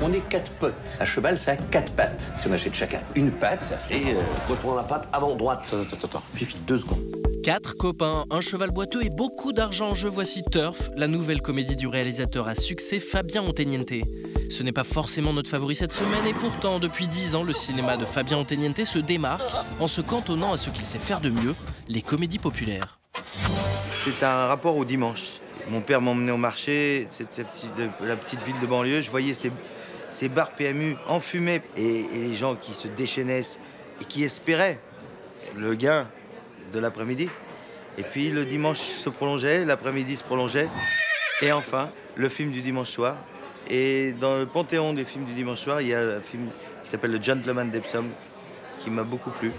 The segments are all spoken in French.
On est 4 potes. À cheval, ça a 4 pattes. Si on achète chacun une patte, ça fait... Faut prendre la patte avant droite. Attends. Fifi, 2 secondes. 4 copains, un cheval boiteux et beaucoup d'argent en jeu, voici Turf, la nouvelle comédie du réalisateur à succès Fabien Otteniente. Ce n'est pas forcément notre favori cette semaine et pourtant, depuis 10 ans, le cinéma de Fabien Otteniente se démarque en se cantonnant à ce qu'il sait faire de mieux, les comédies populaires. C'est un rapport au dimanche. Mon père m'emmenait au marché, c'était la petite ville de banlieue, je voyais ces bars PMU enfumés et les gens qui se déchaînaient et qui espéraient le gain de l'après-midi. Et puis le dimanche se prolongeait, l'après-midi se prolongeait. Et enfin, le film du dimanche soir. Et dans le panthéon des films du dimanche soir, il y a un film qui s'appelle Le Gentleman d'Epsom, qui m'a beaucoup plu.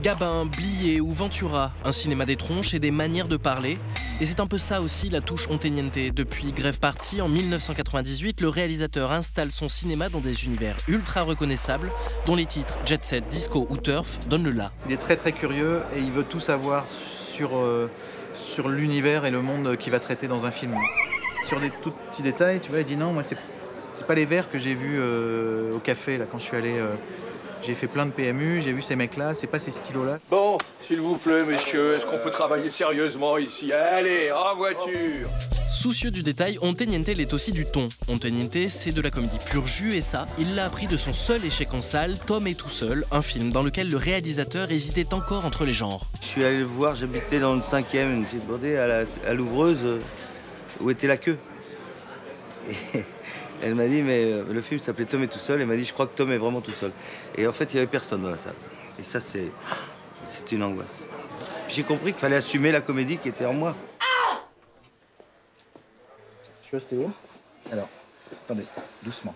Gabin, Blier ou Ventura, un cinéma des tronches et des manières de parler. Et c'est un peu ça aussi la touche Otteniente. Depuis Grève Party, en 1998, le réalisateur installe son cinéma dans des univers ultra reconnaissables, dont les titres Jet Set, Disco ou Turf donnent le là. Il est très très curieux et il veut tout savoir sur l'univers et le monde qu'il va traiter dans un film. Sur des tout petits détails, tu vois, il dit non, moi c'est pas les verres que j'ai vus au café là quand je suis allé... J'ai fait plein de PMU, j'ai vu ces mecs-là, c'est pas ces stylos-là. Bon, s'il vous plaît, messieurs, est-ce qu'on peut travailler sérieusement ici? Allez, en voiture! Soucieux du détail, Otteniente l'est aussi du ton. Otteniente, c'est de la comédie pur jus et ça, il l'a appris de son seul échec en salle, Tom est tout seul, un film dans lequel le réalisateur hésitait encore entre les genres. Je suis allé le voir, j'habitais dans le 5e, j'ai demandé à l'ouvreuse où était la queue. Et elle m'a dit, mais le film s'appelait Tom est tout seul. Elle m'a dit, je crois que Tom est vraiment tout seul. Et en fait, il n'y avait personne dans la salle. Et ça, c'était une angoisse. J'ai compris qu'il fallait assumer la comédie qui était en moi. Tu vois, c'était où? Alors, attendez, doucement.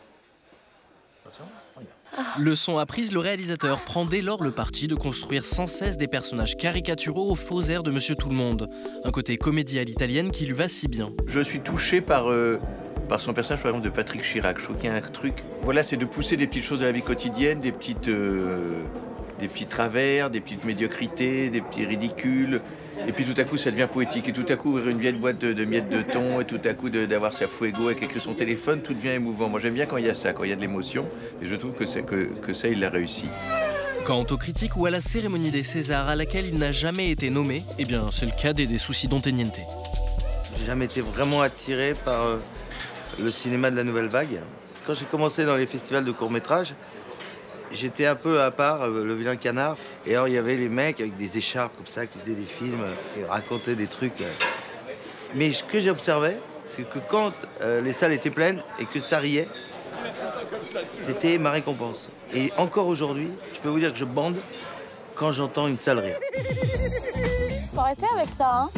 Attention, regarde. Leçon apprise, le réalisateur prend dès lors le parti de construire sans cesse des personnages caricaturaux aux faux airs de Monsieur Tout-le-Monde. Un côté comédie à l'italienne qui lui va si bien. Je suis touché par son personnage, par exemple, de Patrick Chirac. Je trouve qu'il y a un truc... Voilà, c'est de pousser des petites choses de la vie quotidienne, des petits travers, des petites médiocrités, des petits ridicules. Et puis tout à coup, ça devient poétique. Et tout à coup, ouvrir une vieille boîte de miettes de thon, et tout à coup, d'avoir sa Fuego avec écrit son téléphone, tout devient émouvant. Moi, j'aime bien quand il y a ça, quand il y a de l'émotion. Et je trouve que ça, il l'a réussi. Quant aux critiques ou à la cérémonie des Césars à laquelle il n'a jamais été nommé, eh bien, c'est le cas des soucis d'Otteniente. J'ai jamais été vraiment attiré par le cinéma de la nouvelle vague. Quand j'ai commencé dans les festivals de court-métrage, j'étais un peu à part, le vilain canard. Et alors, il y avait les mecs avec des écharpes comme ça qui faisaient des films et racontaient des trucs. Mais ce que j'observais, c'est que quand les salles étaient pleines et que ça riait, c'était ma récompense. Et encore aujourd'hui, je peux vous dire que je bande quand j'entends une salle rire. Faut arrêter avec ça, hein.